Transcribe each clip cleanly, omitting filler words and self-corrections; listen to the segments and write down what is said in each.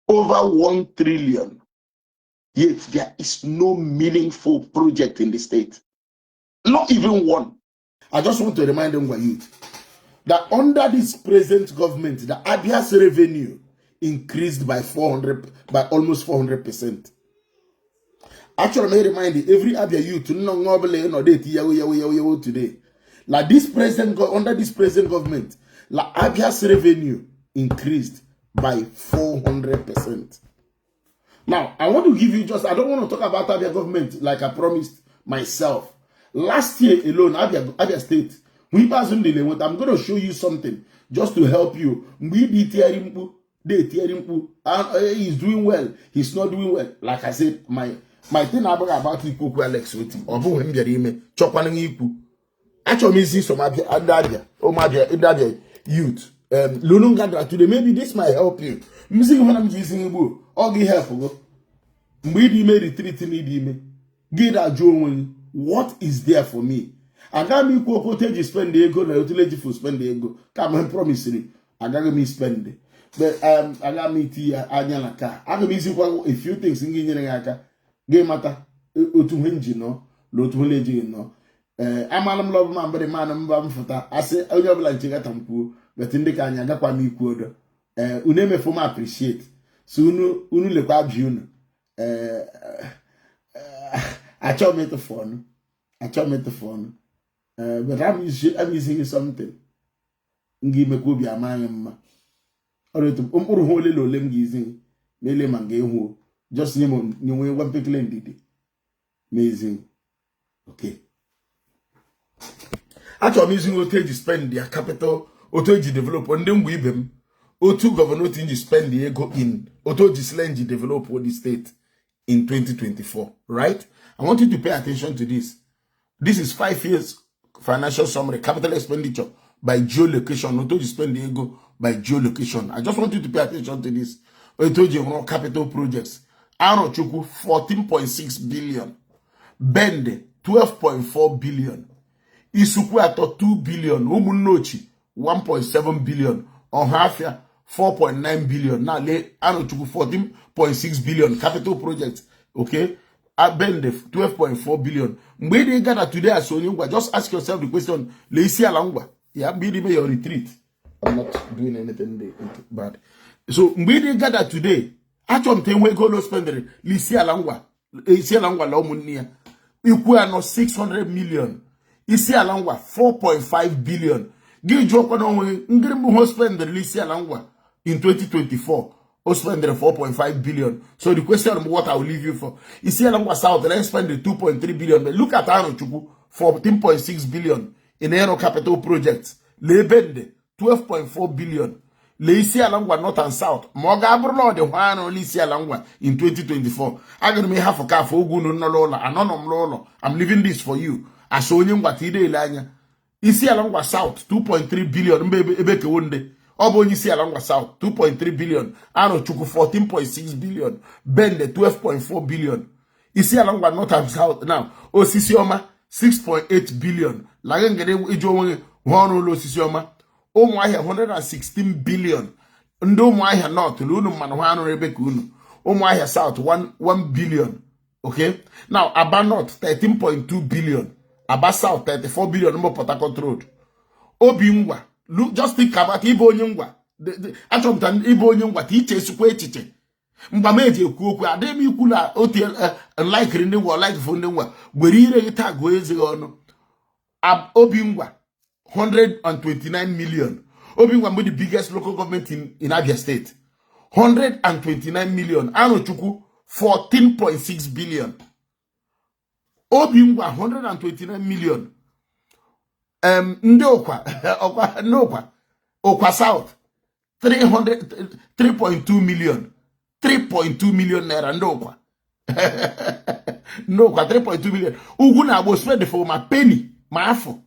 over 1 trillion. Yet there is no meaningful project in the state. Not even one. I just want to remind them, youth, that under this present government, the Abia's revenue increased by almost 400%. Actually, may remind you, every Abia youth today. Like this present under this present government, like Abia's revenue increased by 400%. Now, I want to give you I don't want to talk about Abia government like I promised myself. Last year alone, Abia State, I'm going to show you something just to help you. He's doing well. He's not doing well. Like I said, my thing about alexotti. Actually, see some Abia youth. Today, maybe this might help you. What is there for me? I got me quoted spend the ego, for spend the ego. Come and promise me. I got me spend it. But I got me tea, I got me a few things in Guinea. Game matter, Utu no, Lotu no. I'm love man, but the man I'm for I say, I love like Chigatamku, but in the Kanya, got me quote. Uneme for my appreciate. Soon, unu le bab you. I try me the phone. But I'm using something. Give me could be a man. Or to holy low limb gazing. Mele mange just name new one pickle did. Amazing. Okay. Actually, I'm using Otti to spend their capital, Otti to develop, and then with them. Otti governor to spend the ego in Otti to develop the state in 2024, right? I want you to pay attention to this. This is 5 years financial summary, capital expenditure by geolocation. Otti to spend the ego by geolocation. I just want you to pay attention to this. Otti capital projects. Arochuku 14.6 billion. Bende 12.4 billion. Isukwato 2 billion. Umunochi 1.7 billion. Onhafia 4.9 billion. Now lay Arochuku 14.6 billion capital projects. Okay? Bende 12.4 billion. Where they gather today as Sonyungwa, just ask yourself the question, Leisi Alangwa. Yeah, be your retreat. I'm not doing anything bad. So where they gather today, actually we go no spend Leisi Alangwa. Leisi Alangwa la umunia. Equal no 600 million. Isi Alangwa 4.5 billion. Give Joko no ngrimbu spend Leisi Alangwa in 2024. Spend 4.5 billion. So the question of what I will leave you for. You see along South, let's spend the 2.3 billion. But look at Arochuku, 14.6 billion in aero capital projects. Lebende, 12.4 billion. Leisi along North and South. Mogabro the one only see along in 2024. I'm gonna make half a car for Ogun no Lola, Anonom Lolo. I'm leaving this for you. I saw you what he did, Lanya. You see along South, 2.3 billion, baby, one day. Obonyi si along South, 2.3 billion. Arochuku 14.6 billion. Bende 12.4 billion. Isi along North and South now. Osisioma 6.8 billion. Lagengede ijo one Osisioma. Omwahia 116 billion. Ndo Mwahia North, Lunu Manwano Rebekunu. Omwahia South 1 billion. Okay? Now Aba North 13.2 billion. Aba South 34 billion. Number Port Harcourt Road. Obingwa. Look, just think about Ibo Nyungwa. Actually, Ibo Nyungwa, teacher, Square. Mbameji, Kuku, Ademi Kula, Hotel, like Renewa, like Fundewa, Burire tag ways on Obingwa, 129 million. Obingwa, the biggest local government in Abia State. 129 million. Arochuku, 14.6 billion. Obingwa, 129 million. Okwa South 3.2 million 3.2 million naira Ndokwa 3.2 million Ugunabo spend for my penny maafo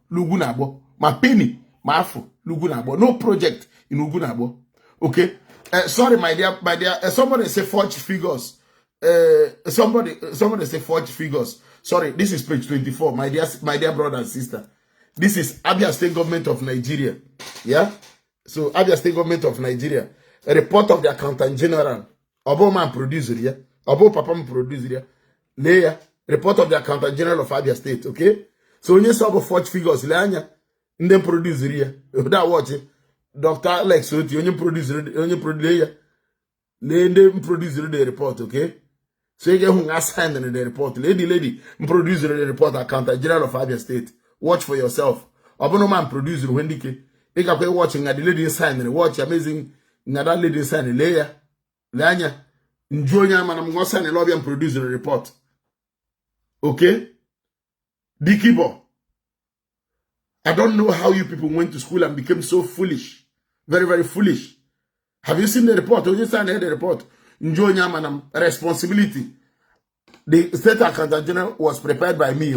Lugunabo my penny maafo Lugunabo no project in Ugunabo. Okay, sorry my dear somebody say forged figures. Somebody say forged figures. Sorry, this is page 24, my dear brother and sister. This is Abia State government of Nigeria. Yeah? So Abia State government of Nigeria. a report of the accountant general. Obo man producer here. Obo papa man producer here. Leia, report of the accountant general of Abia State, okay? So when you saw about 40 figures, leanya, and then producer here. Without watching, Dr. Alexotti, when you producer, the report, okay? So you get who assigned in the report. Lady, producer the report, accountant general of Abia State. Watch for yourself. Obo no man producer when you can watching at the lady sign and watch amazing that lady sign leia. Leanya, enjoy your man, I'm going to sign a lobby and produce the report. Okay? Dikibo. I don't know how you people went to school and became so foolish. Very, very foolish. Have you seen the report? Or you signed the report? Enjoy your man, responsibility. The state accountant general was prepared by me.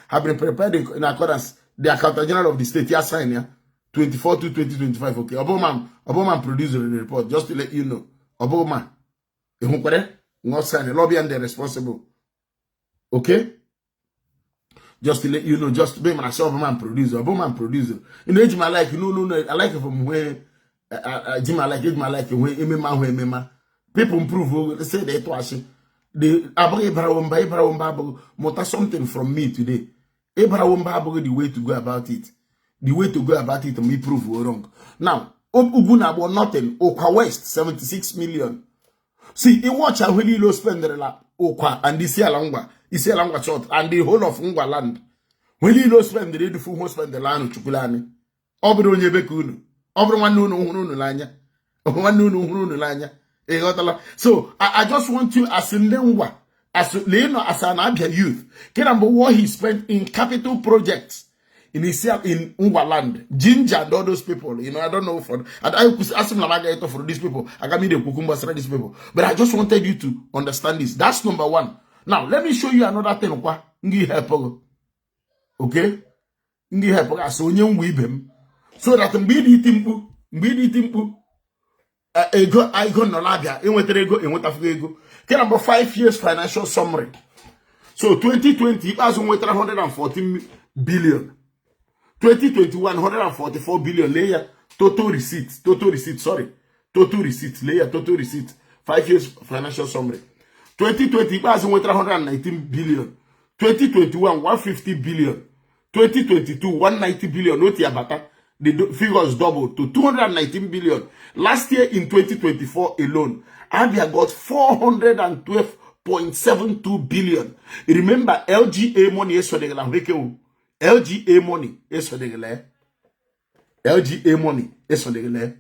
Have been prepared in accordance. The accountant general of the state, yeah, signed here. 24 to 2025. Okay. Oboman produced the report, just to let you know. Oboman. Not sign the lobby and they're responsible. Okay? Just to let you know, just to be my man producer, producer. You know, it's my like, no, I like it from where Jim, I like it, my like it, when people improve, they say they're washing. The Abraham Mota something from me today. Abraham Babu, the way to go about it. The way to go about it, me prove we're wrong. Now, Ugunabo nothing, Okwa West, 76 million. See, you watch how really low spend the Okwa and this year Langwa short, and the whole of Ngwa land. When you low spend the full who spend the land of Chukulani. Obro Nyebekunu. Obro one no lanya. One no lanya. So I just want you as in Lengwa, as Leno, as an Abia youth, get about what he spent in capital projects. In Ngwa land, Ginger and all those people, you know, I don't know for, I could ask him for these people. I got me the cucumbers for these people. But I just wanted you to understand this. That's number one. Now, let me show you another thing. Okay? So that I go no labia, ego. Can about 5 years financial summary. So 2020, it was 114 billion. 2021, 144 billion layer total receipts, layer total receipts, 5 years financial summary. 2020, it was 119 billion. 2021, 150 billion. 2022, 190 billion. Note here, the figures doubled to 219 billion. Last year in 2024 alone, Abia got 412.72 billion. Remember, LGA money is for the LGA money is for the LGA money is for the.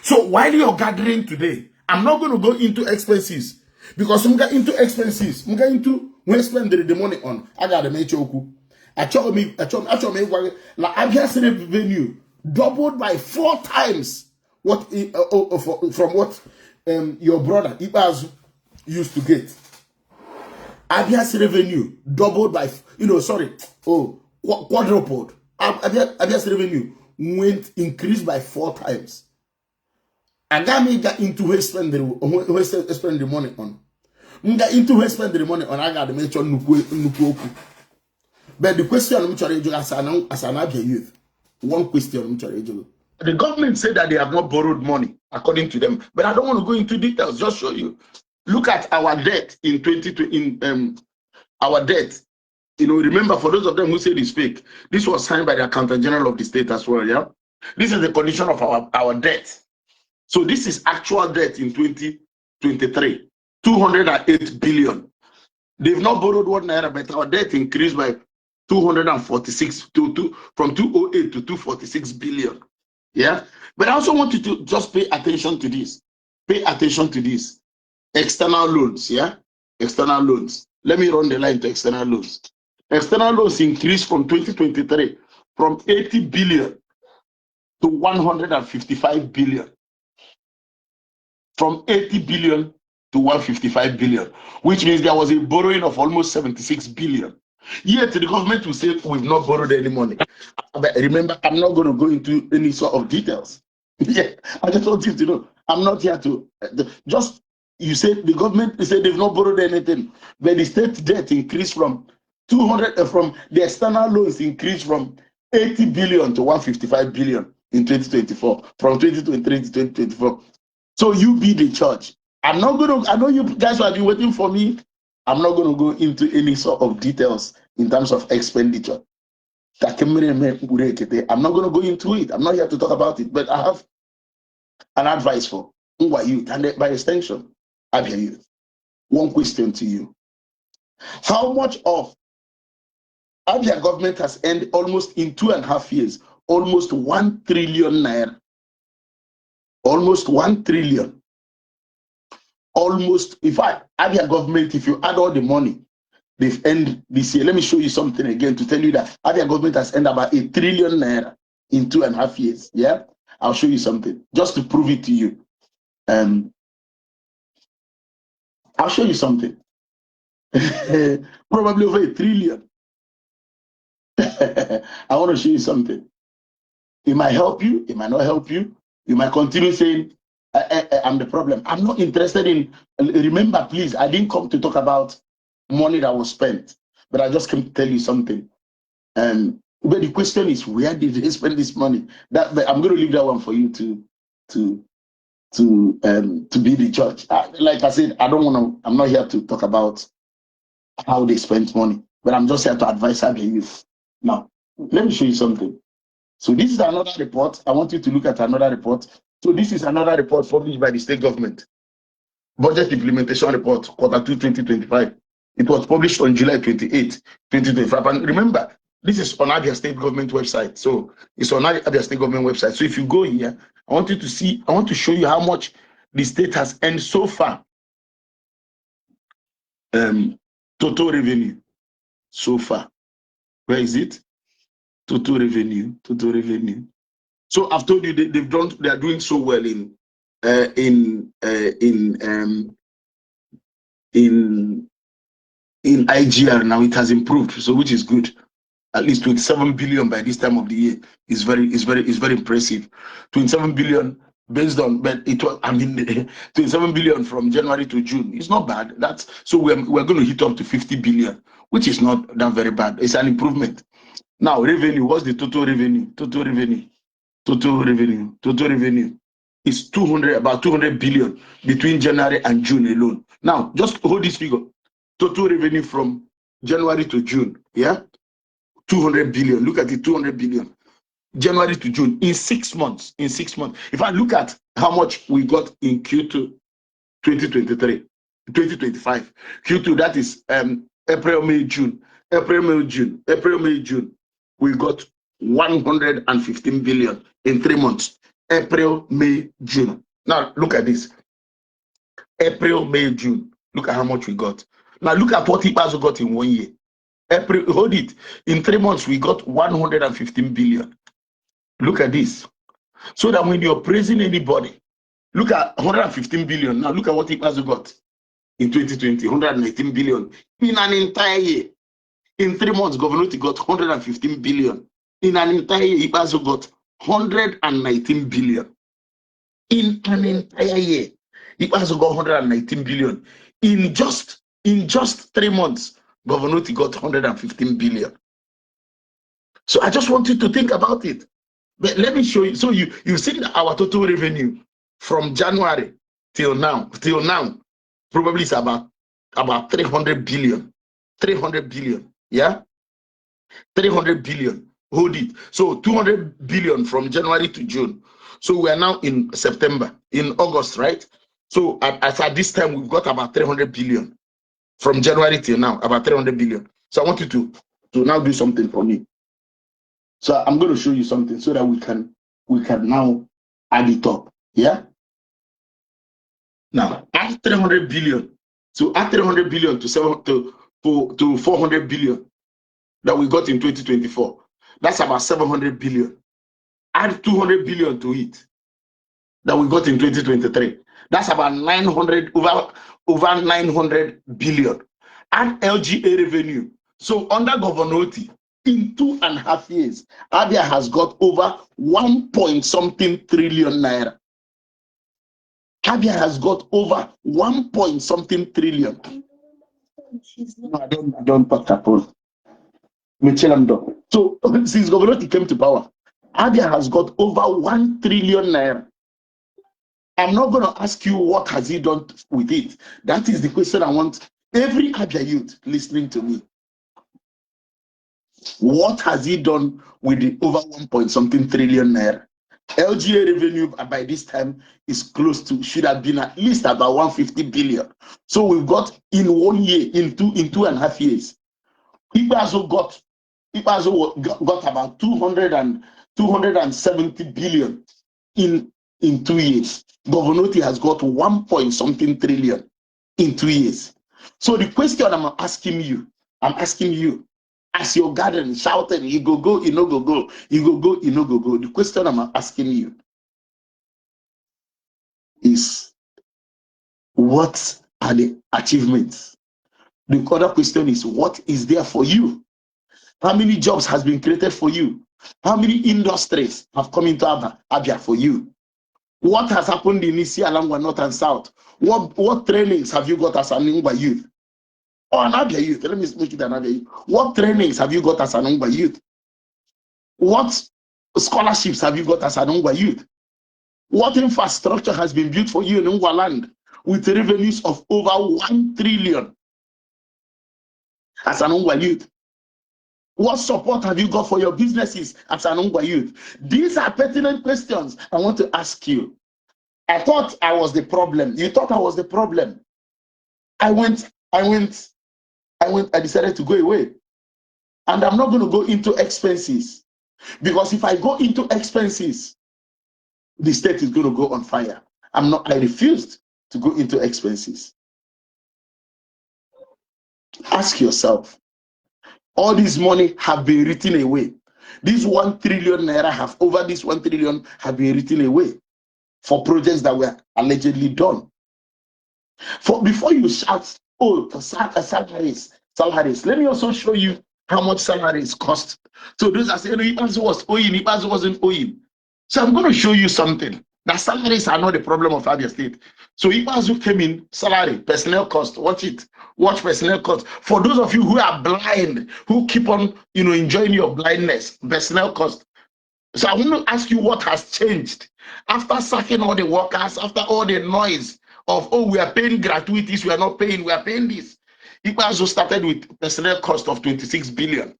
So while you're gathering today, I'm not going to go into expenses because I'm going into expenses. I'm going to when spend the money on. I got to make choku. Actually, la Abia State revenue doubled by 4 times what from what your brother Ibaz used to get. Abia State revenue doubled by quadrupled. Abia State revenue increased by 4 times. Agami got into who spend the money on. Nga into who spend the money on. I got to make sure nuku. But the question I'm trying to as an Abia youth, one question I'm trying to. The government said that they have not borrowed money according to them, but I don't want to go into details. Just show you. Look at our debt in 2020. Our debt. You know, remember, for those of them who say it's fake, this was signed by the accountant general of the state as well, yeah? This is the condition of our debt. So this is actual debt in 2023, 208 billion. They've not borrowed 1 naira, but our debt increased by 246 from 208 to 246 billion. Yeah? But I also want you to just pay attention to this. Pay attention to this. External loans, yeah? External loans. Let me run the line to external loans. External loans increased from 2023 from 80 billion to 155 billion. From 80 billion to 155 billion, which means there was a borrowing of almost 76 billion. Yet the government will say we've not borrowed any money. But remember, I'm not going to go into any sort of details. Yeah, I just want you to know, I'm not here to just. You said the government said they've not borrowed anything, but the state debt increased from 200 from the external loans increased from 80 billion to 155 billion in 2024, from 2023 to 2024. So you be the judge. I'm not going to, I know you guys have been waiting for me. I'm not going to go into any sort of details in terms of expenditure. I'm not going to go into it. I'm not here to talk about it, but I have an advice for Ngwa youth and by extension, Abia youth. One question to you. How much of Abia government has earned almost in 2.5 years, almost 1 trillion naira? Almost 1 trillion. Almost, in fact, Abia government, if you add all the money they've earned this year, let me show you something again to tell you that Abia government has earned about 1 trillion naira in 2.5 years. Yeah, I'll show you something just to prove it to you. I'll show you something. Probably over 1 trillion. I want to show you something. It might help you, it might not help you. You might continue saying, I'm the problem. I'm not interested in, remember, please, I didn't come to talk about money that was spent, but I just came to tell you something. But the question is, where did they spend this money? But I'm going to leave that one for you to be the judge. Like I said, I don't want to, I'm not here to talk about how they spent money, but I'm just here to advise Abia youth. Now, let me show you something. So this is another report. I want you to look at another report. So this is another report published by the state government. Budget Implementation Report, Q2 2025. It was published on July 28, 2025. And remember, this is on Abia State government website. So it's on Abia State government website. So if you go here, I want you to see, I want to show you how much the state has earned so far. Total revenue so far. Where is it? Total revenue. So I've told you they are doing so well in IGR now. It has improved, so which is good. At least 27 billion by this time of the year is very impressive. 27 billion based on, but it was, I mean, 27 billion from January to June. It's not bad. That's so we're going to hit up to 50 billion, which is not that very bad. It's an improvement. Now revenue. What's the total revenue? Total revenue is about 200 billion between January and June alone. Now, just hold this figure. Total revenue from January to June, yeah? 200 billion. Look at it, 200 billion. January to June, in 6 months. If I look at how much we got in Q2 2025, Q2, that is April, May, June. We got 115 billion in 3 months. April, May, June. Now look at this. April, May, June. Look at how much we got. Now look at what Ipazo got in 1 year. April, hold it. In 3 months, we got 115 billion. Look at this. So that when you're praising anybody, look at 115 billion. Now look at what Ipazo got in 2020, 119 billion. In an entire year. In 3 months, Governor got 115 billion. In an entire year, Ipazo got 119 billion. In an entire year, Ipazo got 119 billion. In just 3 months, Governor got 115 billion. So I just want you to think about it. But let me show you. So you see that our total revenue from January till now, probably is about 300 billion. 300 billion. Yeah? 300 billion. Hold it. So 200 billion from January to June. So we are now in September, in August, right? So at this time, we've got about 300 billion from January till now, about 300 billion. So I want you to now do something for me. So I'm going to show you something so that we can now add it up. Yeah. Now add 300 billion. So add 300 billion to 400 billion that we got in 2024. That's about 700 billion. Add 200 billion to it that we got in 2023. That's about 900 over 900 billion. Add LGA revenue. So under Governor Otti, in 2.5 years, Abia has got over 1 point something trillion naira. Abia has got over 1 point something trillion. No, I don't talk about. So since Governor Otti came to power, Abia has got over 1 trillion naira. I'm not going to ask you what has he done with it. That is the question I want every Abia youth listening to me. What has he done with the over 1 point something trillion naira? LGA revenue by this time is close to, should have been at least about 150 billion. So we've got in 1 year, in 2.5 years. Ibazo got about 270 billion in 2 years. Governoti has got 1 point something trillion in 2 years. So the question I'm asking you, as your garden shouting, you go, you no go, you go, you no go. The question I'm asking you is, what are the achievements? The other question is, what is there for you? How many jobs has been created for you? How many industries have come into Abia for you? What has happened in Isi, Alangwa, North and South? What trainings have you got as an Ngwa youth? Or an Abia youth? Let me make it an Abia youth. What trainings have you got as an Ngwa youth? What scholarships have you got as an Ngwa youth? What infrastructure has been built for you in Ngwa land with revenues of over 1 trillion as an Ngwa youth? What support have you got for your businesses as an Ngwa youth? These are pertinent questions I want to ask you. I thought I was the problem. You thought I was the problem. I decided to go away. And I'm not going to go into expenses. Because if I go into expenses, the state is going to go on fire. I refused to go into expenses. Ask yourself, all this money have been written away. This 1 trillion naira over this 1 trillion have been written away for projects that were allegedly done. Before you shout, oh, salaries. Let me also show you how much salaries cost. So those are saying, Ibazo was owing, Ibazo wasn't owing. So I'm going to show you something. That salaries are not the problem of Abia State. So Ibazo came in, salary, personnel cost, watch it. Watch personnel cost. For those of you who are blind, who keep on, enjoying your blindness, personnel cost. So I want to ask you what has changed after sacking all the workers, after all the noise of, oh, we are paying gratuities, we are not paying, we are paying this. Ibazo started with personnel cost of 26 billion.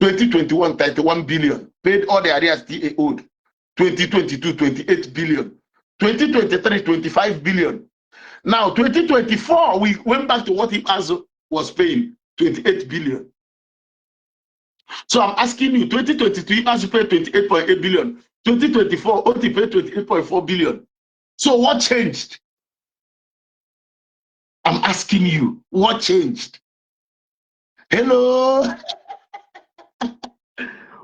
2021, 31 billion. Paid all the arrears DA owed. 2022, 28 billion. 2023, 25 billion. Now, 2024, we went back to what Ibazo was paying, 28 billion. So I'm asking you, 2023, Ibazo paid 28.8 billion. 2024, Otti paid 28.4 billion. So what changed? I'm asking you, what changed? Hello?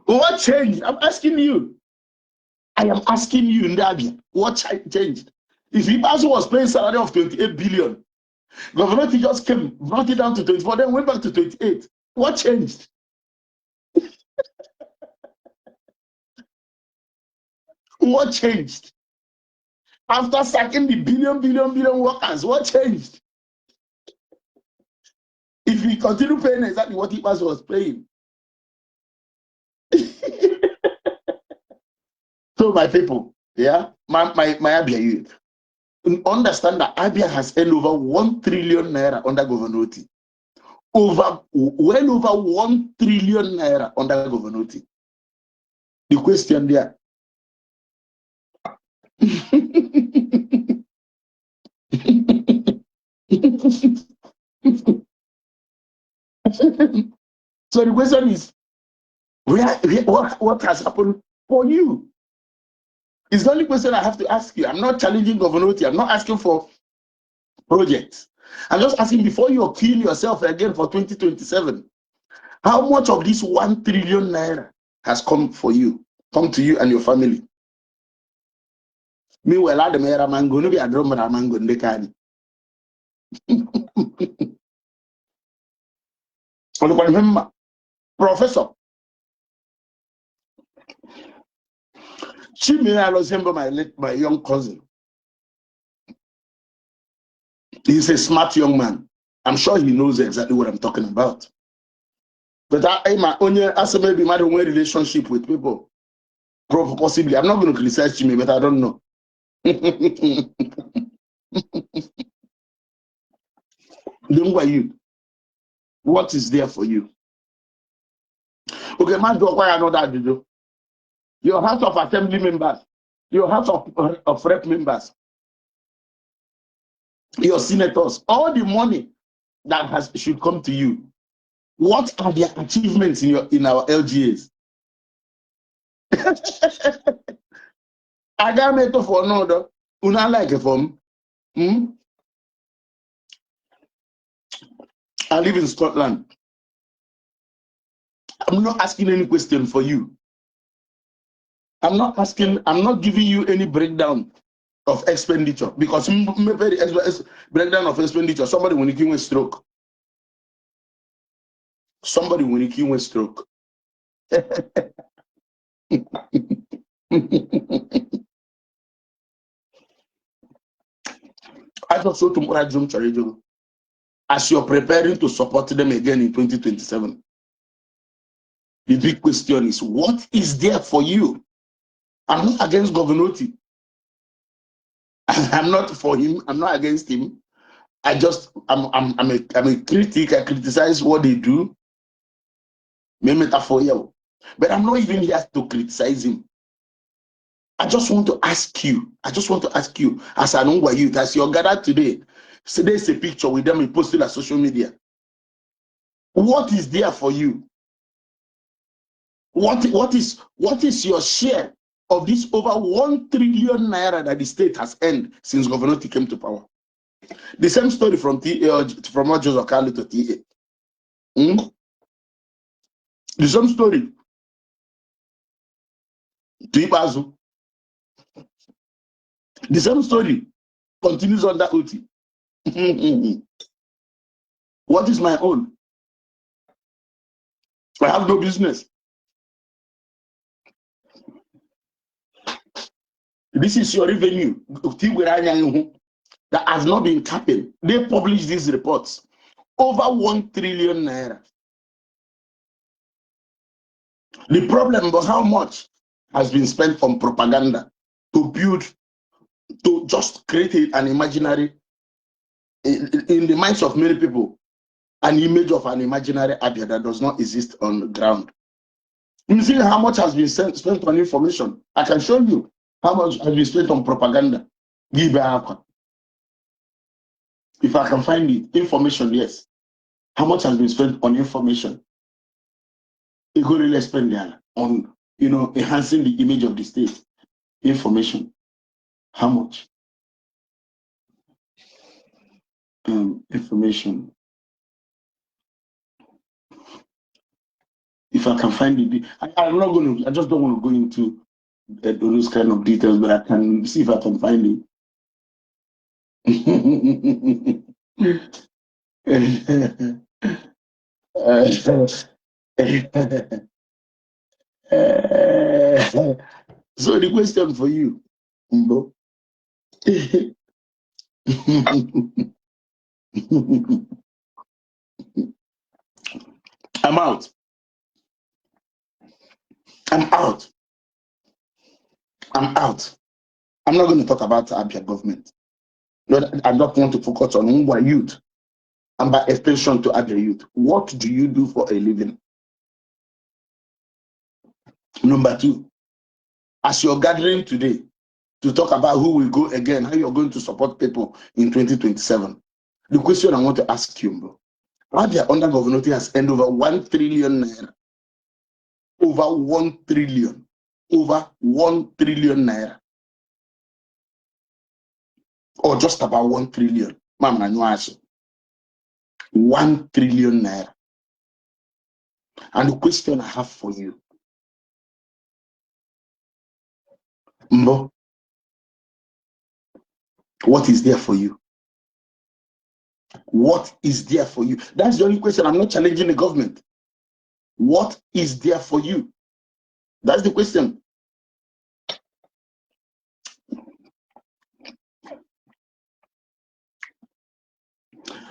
What changed? I'm asking you. I am asking you, Ndabia, what changed? If Ibazo was paying salary of 28 billion, government just came, brought it down to 24, then went back to 28. What changed? What changed? After sacking the billion workers, what changed? If we continue paying exactly what Ibazo was paying. So my people, yeah, my Abia youth, understand that Abia has earned over 1 trillion naira under Governoti. Well over 1 trillion naira under Governoti. The question there. So the question is, what has happened for you? It's the only question I have to ask you. I'm not challenging Governoti. I'm not asking for projects. I'm just asking, before you kill yourself again for 2027, how much of this 1 trillion naira has come to you and your family? Meanwhile, I'm going to be a drummer. I'm going to be Professor Chimera resemble my young cousin. He's a smart young man. I'm sure he knows exactly what I'm talking about. But I only as maybe my own relationship with people. Possibly, I'm not going to criticize Jimmy, but I don't know. The Ngwa youth, what is there for you? Okay, man, do I know that do? Your House of Assembly members, your House of Rep members, your senators, all the money that should come to you. What are their achievements in our LGAs? I got made for another. Una like it from. I live in Scotland. I'm not asking any question for you. I'm not giving you any breakdown of expenditure because breakdown of expenditure, somebody will give a stroke. Somebody will give a stroke. I just saw tomorrow as you're preparing to support them again in 2027. The big question is, what is there for you? I'm not against Governor Otti. I'm not for him. I'm not against him. I'm a critic. I criticize what they do. But I'm not even here to criticize him. I just want to ask you, as an Ongwa youth, as you're gathered today, so there's a picture with them, we posted on social media. What is there for you? What is your share of this over 1 trillion naira that the state has earned since Governor Otti came to power? The same story from Joseph Carlo to TA. The same story to Ibazu. The same story continues under Otti. What is my own? I have no business. This is your revenue that has not been capped. They publish these reports. Over 1 trillion naira. The problem was how much has been spent on propaganda to just create an imaginary, in the minds of many people, an image of an imaginary Abia that does not exist on the ground. You see how much has been spent on information. I can show you how much has been spent on propaganda. If I can find it, information, yes. How much has been spent on information? It could really spend there on, enhancing the image of the state. Information. How much? Information. If I can find it, I'm not going to. I just don't want to go into those kind of details, but I can see if I can find it. So the question for you, Mbo. I'm out. I'm out. I'm out. I'm not going to talk about Abia government. I don't want to focus on Ngwa youth and by extension to Abia youth. What do you do for a living? Number two, as you're gathering today to talk about who will go again, how you're going to support people in 2027, the question I want to ask you, bro, Abia under Governor Otti has earned over 1 trillion naira. Over 1 trillion. Over 1 trillion naira. Or just about 1 trillion. Mama, no answer. 1 trillion naira. And the question I have for you, Mbo, what is there for you? What is there for you? That's the only question. I'm not challenging the government. What is there for you? That's the question.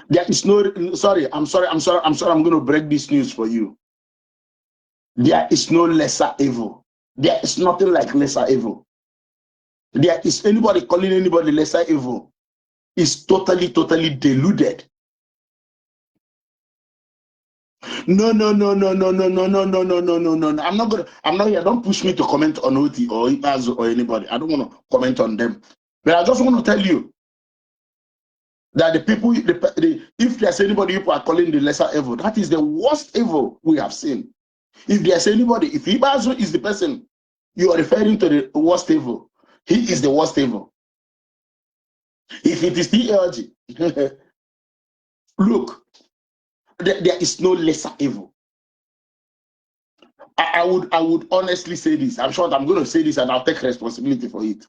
There is no, I'm sorry, I'm going to break this news for you. There is no lesser evil. There is nothing like lesser evil. There is anybody calling anybody lesser evil is totally deluded. No. I'm not here. Don't push me to comment on Otti or Ibaz or anybody. I don't want to comment on them. But I just want to tell you that the people, if there's anybody you are calling the lesser evil, that is the worst evil we have seen. If there's anybody, if Ibaz is the person you are referring to the worst evil, he is the worst evil. If it is TLG, look, there is no lesser evil. I would honestly say this. I'm sure I'm going to say this and I'll take responsibility for it.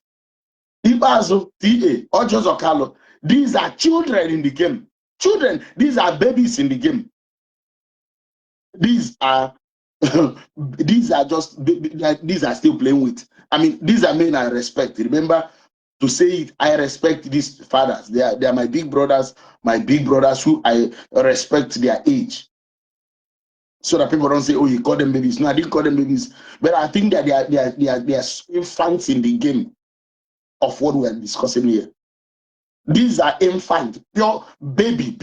Ibazo, TA, or Joseph Carlo, these are children in the game. Children, these are babies in the game. These are these are still playing with. I mean, these are men I respect. Remember to say it, I respect these fathers. They are my big brothers who I respect their age. So that people don't say, oh, you call them babies. No, I didn't call them babies. But I think that they are infants in the game of what we are discussing here. These are infants, pure baby.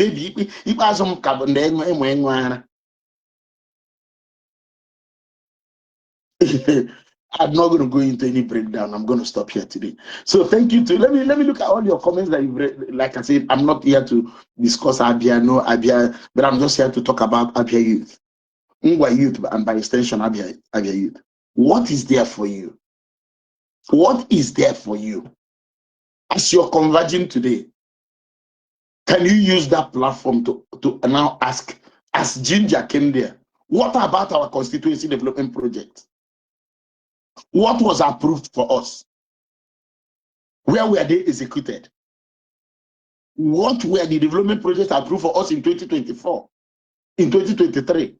I'm not going to go into any breakdown. I'm going to stop here today. So thank you. Let me look at all your comments that you've read. Like I said, I'm not here to discuss Abia, but I'm just here to talk about Abia youth. Ngwa youth, and by extension, Abia youth. What is there for you? What is there for you? As you're converging today, can you use that platform to now ask, as Ginger came there, what about our constituency development project? What was approved for us? Where were they executed? What were the development projects approved for us in 2024, in 2023,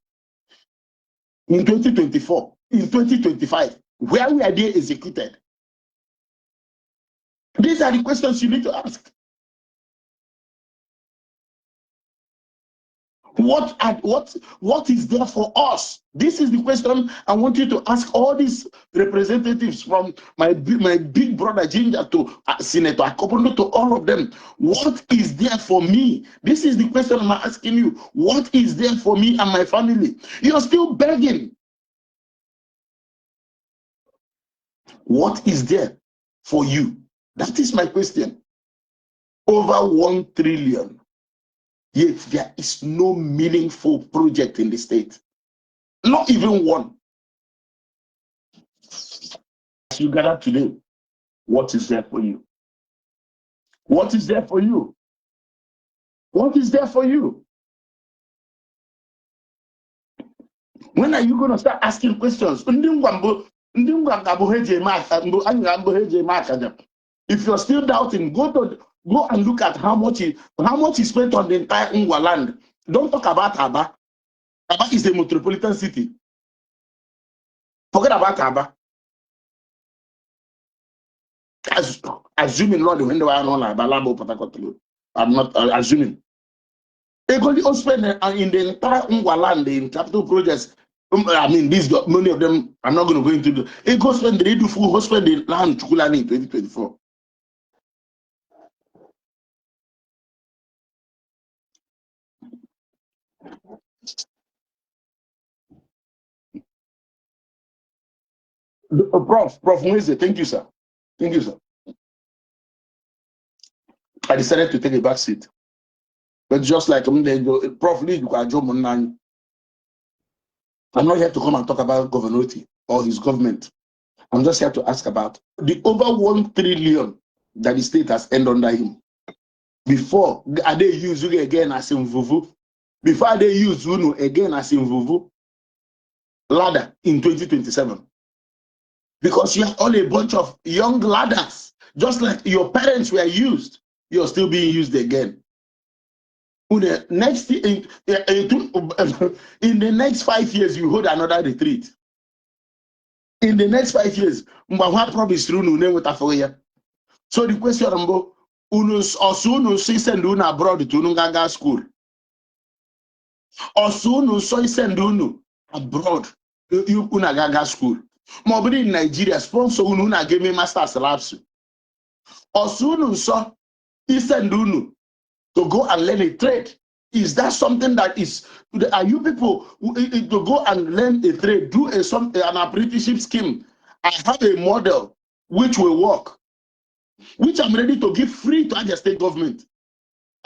in 2024, in 2025? Where were they executed? These are the questions you need to ask. What is there for us? This is the question I want you to ask all these representatives, from my big brother Ginger to Senator Akopono, to all of them. What is there for me? This is the question I'm asking you. What is there for me and my family? You're still begging. What is there for you? That is my question. Over 1 trillion. Yet there is no meaningful project in the state. Not even one. As you gather today, what is there for you? What is there for you? What is there for you? When are you going to start asking questions? If you're still doubting, go and look at how much is spent on the entire Ngwa land. Don't talk about Aba. Aba is a metropolitan city. Forget about Aba. Assuming Lord, when they are on Aba, I'm not assuming. They go spend in the entire Ngwa land in capital projects. I mean, many of them, I'm not going to go into it. Goes spend the full hospital the land in 2024. Prof Mweze, thank you, sir. Thank you, sir. I decided to take a back seat. But just like Prof Lee, I'm not here to come and talk about Governor Otti or his government. I'm just here to ask about the over 1 trillion that the state has earned under him. Before, are they use you again as in Vuvu? Before they use Uno again as in Vuvu? Ladder in 2027. Because you have all a bunch of young ladders, just like your parents were used, you're still being used again. In the next 5 years, you hold another retreat. In the next 5 years, so the question about also send abroad to Gaga school. Also send abroad to Gaga school. Mobile in Nigeria sponsor una give me master's labs. Osunu so Isendunu to go and learn a trade. Is that something that is, are you people to go and learn a trade, do an apprenticeship scheme? I have a model which will work, which I'm ready to give free to Abia State government.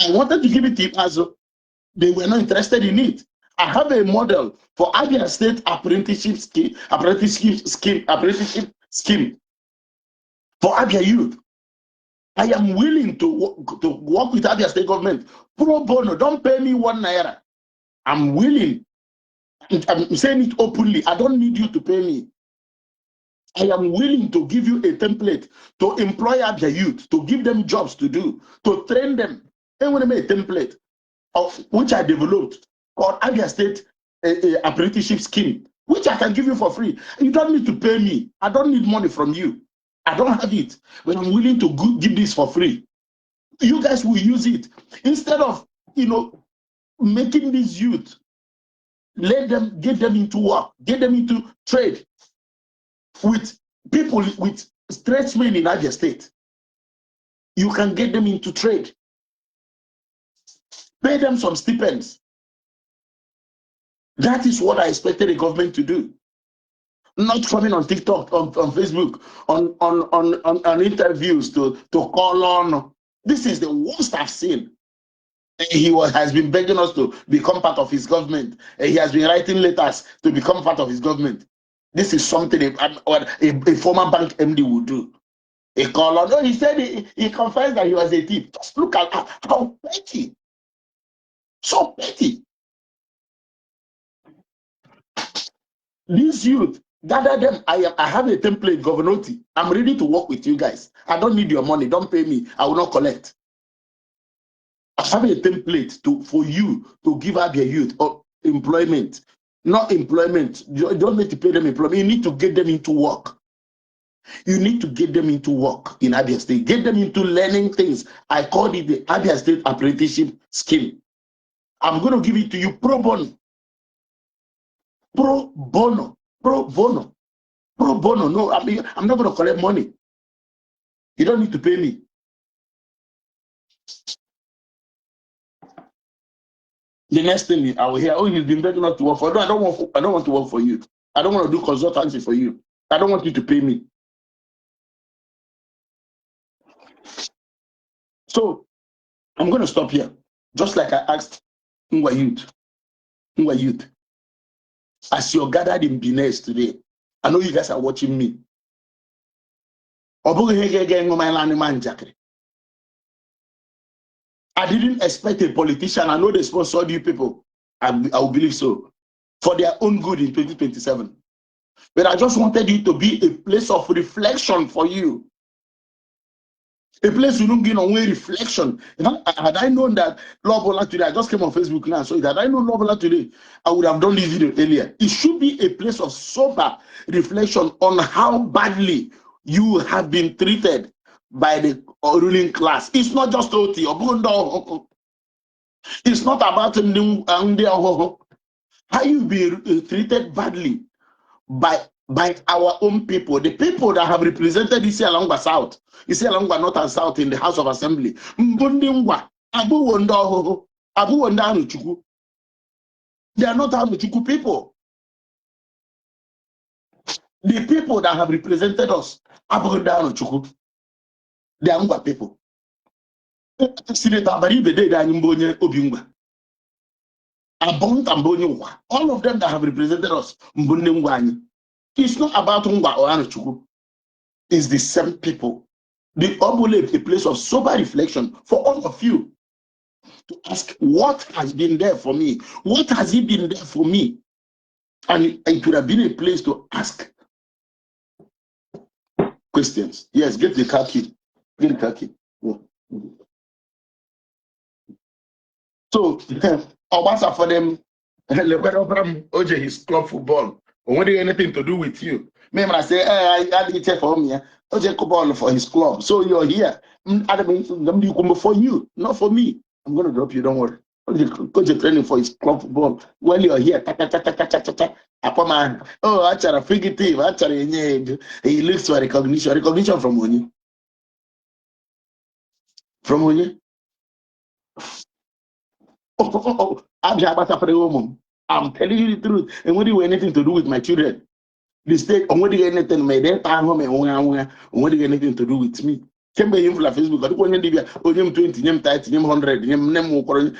I wanted to give it to Ipazo. They were not interested in it. I have a model for Abia State apprenticeship scheme for Abia youth. I am willing to work with Abia State government pro bono. Don't pay me 1 naira. I'm willing. I'm saying it openly. I don't need you to pay me. I am willing to give you a template to employ Abia youth, to give them jobs to do, to train them. And when I make a template of which I developed called Abia State apprenticeship scheme, which I can give you for free. You don't need to pay me. I don't need money from you. I don't have it, but I'm willing to give this for free. You guys will use it instead of making these youth. Let them get them into work, get them into trade with people with tradesmen in Abia State. You can get them into trade. Pay them some stipends. That is what I expected the government to do. Not coming on TikTok, on Facebook, on interviews to call on. This is the worst I've seen. He has been begging us to become part of his government. He has been writing letters to become part of his government. This is something a former bank MD would do. He called on. No, he said he confessed that he was a thief. Just look at how petty. So petty. These youth, gather them. I have a template, Governor Otti. I'm ready to work with you guys. I don't need your money. Don't pay me. I will not collect. I have a template for you to give out your youth or employment. Not employment. You don't need to pay them employment. You need to get them into work. You need to get them into work in Abia State. Get them into learning things. I called it the Abia State apprenticeship scheme. I'm going to give it to you pro bono. Pro bono. Pro bono. Pro bono. No, I'm not going to collect money. You don't need to pay me. The next thing I will hear, oh, you've been begging not to work for. No, I don't want to work for you. I don't want to do consultancy for you. I don't want you to pay me. So I'm going to stop here. Just like I asked Ngwa Youth. As you're gathered in Benin today, I know you guys are watching me. I didn't expect a politician. I know they sponsored you people. I will believe so. For their own good in 2027. But I just wanted you to be a place of reflection for you. A place you don't get on way reflection. Had I known that Lobola today, I just came on Facebook now, so had I known Lobola today, I would have done this video earlier. It should be a place of sober reflection on how badly you have been treated by the ruling class. It's not just Otti. It's not about how you be treated badly by our own people, the people that have represented Isialongwa South, Isialongwa North and South in the House of Assembly. They are not Anuchuku people. The people that have represented us, they are Ngwa people. All of them that have represented us, it's not about Ngwa or Anuchuku. It's the same people. The Obule, a place of sober reflection for all of you to ask what has been there for me? What has it been there for me? And it would have been a place to ask questions. Yes, get the car key. Get the car key. Yeah. So, Obasa for them, OJ, his club football. When they anything to do with you? Remember, I say, I did it for me. OJ football for his club. So you're here. For you, not for me. I'm going to drop you, don't worry. OJ training for his club football. While you're here, oh, actually, fugitive. Actually, he looks for recognition. Recognition from money. From Onye? I'm telling you the truth. And what do you have anything to do with my children? The state, and what do you have anything anything to do with me? Kembe you for Facebook, I don't want to be 20, 30, 100,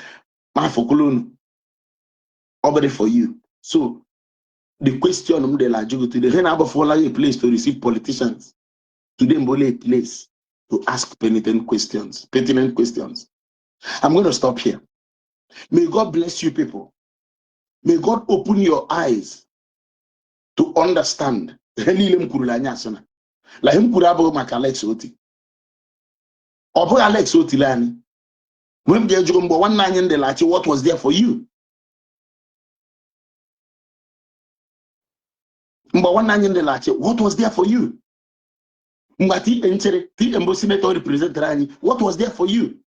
already for you. So the question de la jugo today, when I follow a place to receive politicians, today a place to ask pertinent questions. I'm going to stop here. May God bless you people. May God open your eyes to understand. Like him could have like Alex Otti. Or Alex Otti lani. When they jumbo 19 in the lachi, what was there for you? What was there for you? Mbati enchere, ti embo senator represent Rani. What was there for you?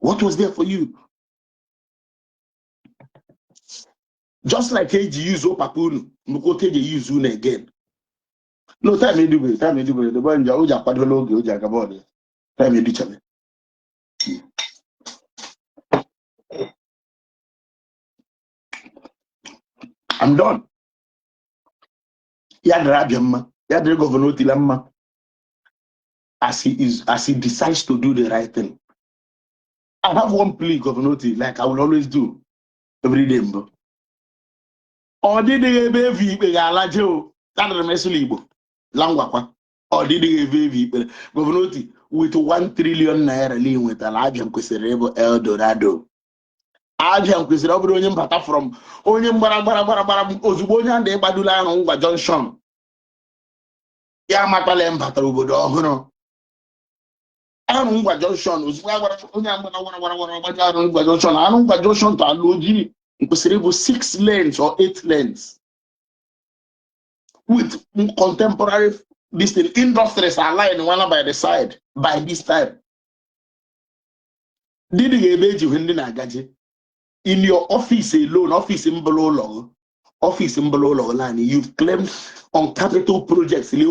What was there for you? Just like AG use Opapunu, Mukote use Una again. No time you do it, The one Jaja Padologi, Ojagabodi. Time you do. I'm done. Yadrabiamma, Yadre Governor Tilamma. As he decides to do the right thing. I have one plea, Governor T, like I will always do every day. Or did they be Alajo? That Meslibo. Langwaka. Or did they be Governor T with 1 trillion naira lean with Alabian Queserebo El Dorado? Abian Queserebo Bata from Onion Barabara Ozubonia de Badula Junction. Yamatalem Patarubo. Junction was Junction to Aloji, 6 lanes or 8 lanes with contemporary distinct industries are lying one by the side by this time. Did you in your office alone, office in below line, you've claimed on capital projects in 2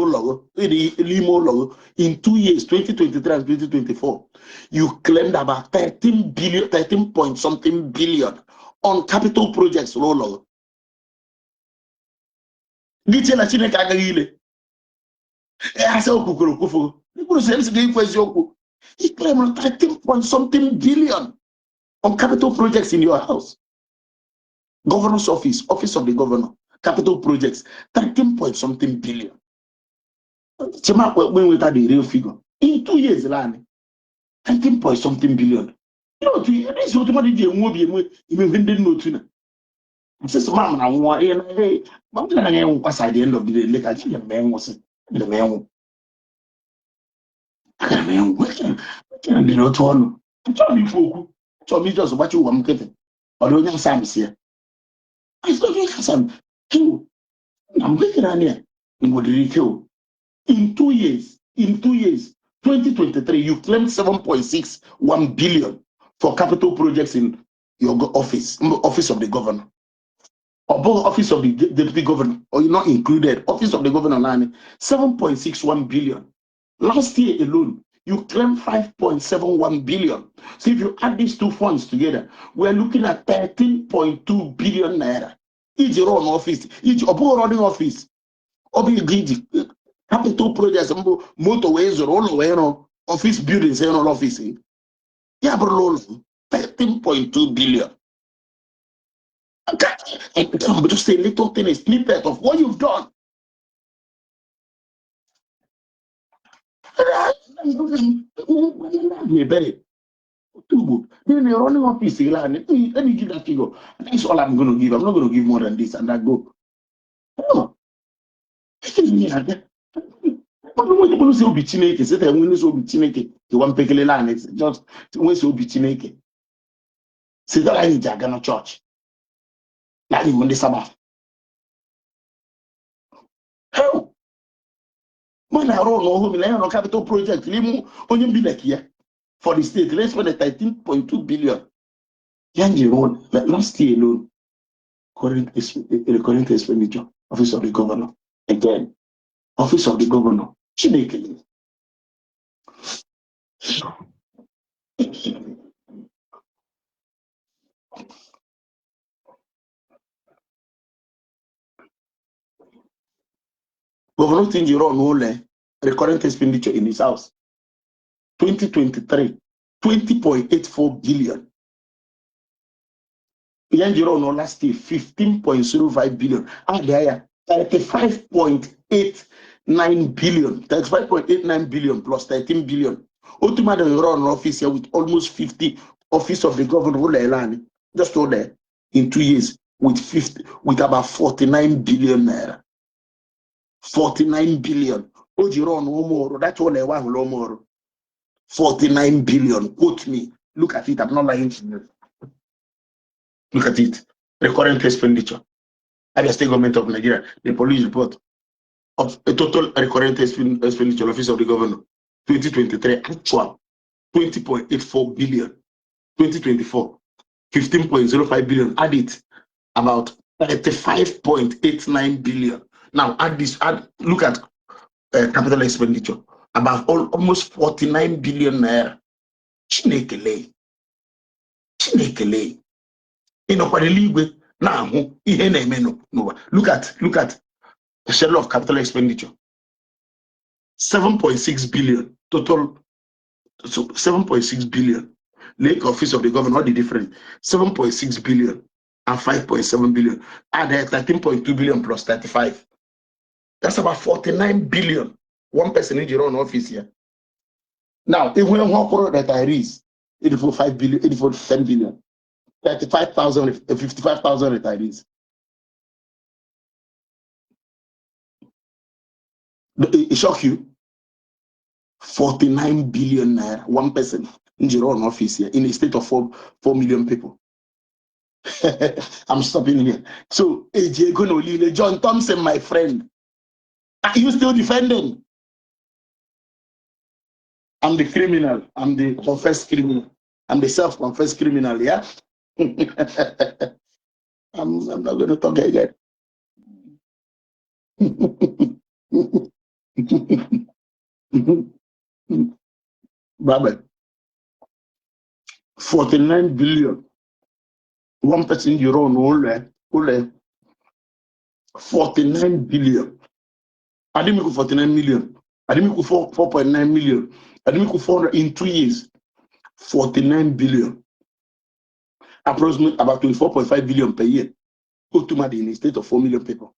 years, 2023 and 2024, you claimed about 13 point something billion on capital projects. He claimed 13 point something billion on capital projects in your house. Governor's office of the governor, capital projects, 13 point something billion. When we had the real figure in 2 years, 13 point something billion. You know, this is what you want. Says, Mom, I want hey, but then I was at the end of the day, like I think the man was the man. I mean, what can be not one? Tell me just what you want getting. Or don't you Sam here? I still some two. I'm getting on here. In what did kill? In 2 years, 2023, you claimed 7.61 billion for capital projects in your office of the governor. Or both office of the deputy governor, or you're not included, office of the governor line, 7.61 billion. Last year alone, you claimed 5.71 billion. So if you add these two funds together, we're looking at 13.2 billion naira. Each run office, each running office, capital projects, motorways, or office buildings, and all office. Yeah, but 13.2 billion. And just a little thing, a snippet of what you've done. Then you're running office, let me give that figure. That's all I'm going to give. I'm not going to give more than this, and I go. No. But when you say Obichineke, say that when you say Obichineke, you want to pay land, it's just when you say Obichineke. Say that I need Jagana church. Like you want the Sabbath. How? When I run no capital project, only be like here for the state. Let's spend 13.2 billion. Yangi road, last year alone, current expenditure, office of the governor. Again, office of the governor. Chineke. Governor Tinjiro Nole, recurrent expenditure in his house. 2023, 20.84 billion. Yanjiro no last year, 15.05 billion. There, 35.89 billion. 35.89 billion plus 13 billion. Ultimately, they run an office here with almost 50 office of the governor. Just go there in 2 years with about 49 billion naira. 49 billion. Ojiro no more. That's all I want no more. 49 billion. Quote me. Look at it. I'm not lying to you. Look at it. Recurrent expenditure. Abia State Government of Nigeria. The police report of a total recurrent expenditure office of the governor. 2023 actual 20.84 billion. 2024 15.05 billion. Add it about 35.89 billion. Now add this. Look at capital expenditure about almost 49 billion naira. Chinekele. Now, look at the schedule of capital expenditure. 7.6 billion total. So 7.6 billion. Lake office of the governor, what the difference? 7.6 billion and 5.7 billion. Add 13.2 billion plus 35. That's about 49 billion. One person in your own office here. Now, if we want to retirees, 85 billion, 10 billion. 35,000, 55,000 retirees. It shock you? 49 billion naira, one person in your own office here in a state of 4 million people. I'm stopping here. So, John Thompson, my friend, are you still defending? I'm the criminal. I'm the confessed criminal. I'm the self-confessed criminal, yeah? I'm not going to talk again. Baba, 49 billion. One person you run only 49 billion. I didn't make 49 million. I didn't make 4.9 million. I didn't make 400 in 2 years. 49 billion. Approximately about 24.5 billion per year. Ultimately in a state of 4 million people.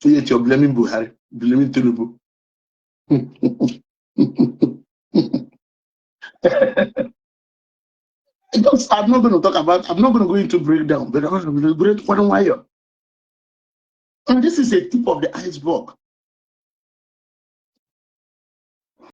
Yet you're blaming Buhari, blaming Tinubu. I'm not going to talk about, I'm not going to go into breakdown, but I'm going to break one wire. And this is a tip of the iceberg.